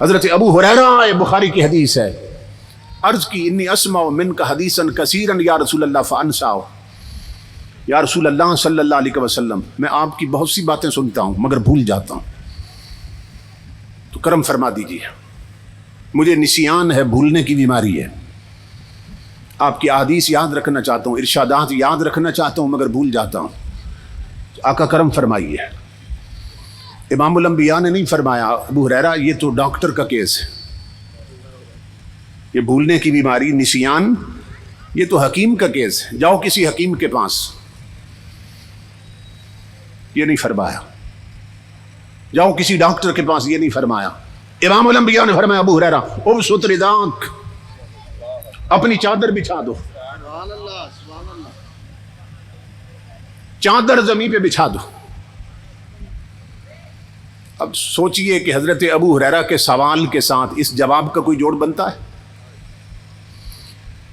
حضرت ابو ہریرہ بخاری کی حدیث ہے، عرض کی انی اسمع منک حدیثا کثیرا یا رسول اللہ فانساؤ، یا رسول اللہ صلی اللہ علیہ وسلم میں آپ کی بہت سی باتیں سنتا ہوں مگر بھول جاتا ہوں، تو کرم فرما دیجیے، مجھے نسیان ہے، بھولنے کی بیماری ہے، آپ کی احادیث یاد رکھنا چاہتا ہوں، ارشادات یاد رکھنا چاہتا ہوں مگر بھول جاتا ہوں، آقا کرم فرمائیے۔ امام الانبیاء نے نہیں فرمایا ابو ہریرہ یہ تو ڈاکٹر کا کیس ہے، یہ بھولنے کی بیماری نسیان یہ تو حکیم کا کیس ہے، جاؤ کسی حکیم کے پاس، یہ نہیں فرمایا، جاؤ کسی ڈاکٹر کے پاس، یہ نہیں فرمایا۔ امام الانبیاء نے فرمایا ابو ہریرہ ابسط رداک، اپنی چادر بچھا دو، چادر زمین پہ بچھا دو۔ اب سوچئے کہ حضرت ابو ہریرہ کے سوال کے ساتھ اس جواب کا کوئی جوڑ بنتا ہے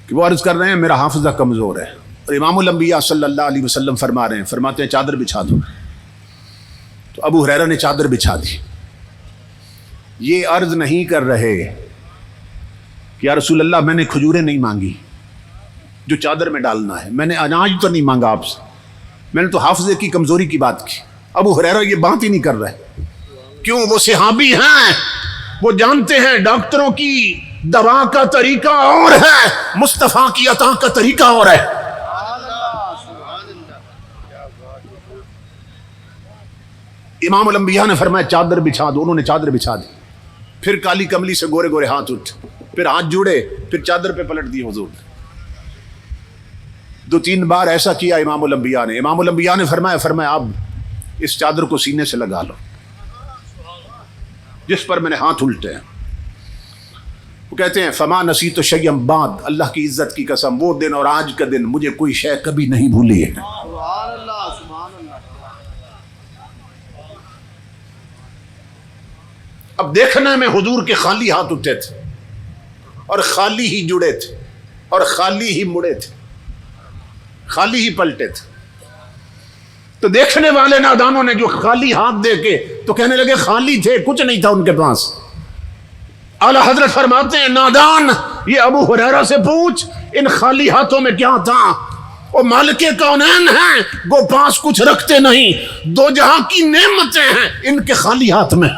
کہ وہ عرض کر رہے ہیں میرا حافظہ کمزور ہے، اور امام الانبیاء صلی اللہ علیہ وسلم فرما رہے ہیں، فرماتے ہیں چادر بچھا دو، تو ابو ہریرہ نے چادر بچھا دی۔ یہ عرض نہیں کر رہے کہ یا رسول اللہ میں نے کھجوریں نہیں مانگی جو چادر میں ڈالنا ہے، میں نے اناج تو نہیں مانگا آپ سے، میں نے تو حافظے کی کمزوری کی بات کی۔ ابو ہریرہ یہ بات ہی نہیں کر رہے، کیوں؟ وہ صحابی ہیں، وہ جانتے ہیں ڈاکٹروں کی دوا کا طریقہ اور ہے، مصطفیٰ کی عطا کا طریقہ اور ہے۔ امام الانبیاء نے فرمایا چادر بچھا دو، انہوں نے چادر بچھا دی، پھر کالی کملی سے گورے گورے ہاتھ اٹھ، پھر ہاتھ جوڑے، پھر چادر پہ پلٹ دی حضور نے۔ 2-3 بار ایسا کیا امام الانبیاء نے۔ امام الانبیاء نے فرمایا اب اس چادر کو سینے سے لگا لو جس پر میں نے ہاتھ الٹے ہیں۔ وہ کہتے ہیں فما نسیت شیئا بعد، اللہ کی عزت کی قسم وہ دن اور آج کا دن مجھے کوئی شے کبھی نہیں بھولی ہے۔ اب دیکھنے میں حضور کے خالی ہاتھ اٹھے تھے اور خالی ہی جڑے تھے اور خالی ہی مڑے تھے، خالی ہی پلٹے تھے، تو دیکھنے والے نادانوں نے جو خالی ہاتھ دے کے تو کہنے لگے خالی تھے، کچھ نہیں تھا ان کے پاس۔ اعلی حضرت فرماتے ہیں نادان یہ ابو ہریرہ سے پوچھ ان خالی ہاتھوں میں کیا تھا، وہ مالک کونین ہیں، وہ پاس کچھ رکھتے نہیں، دو جہاں کی نعمتیں ہیں ان کے خالی ہاتھ میں۔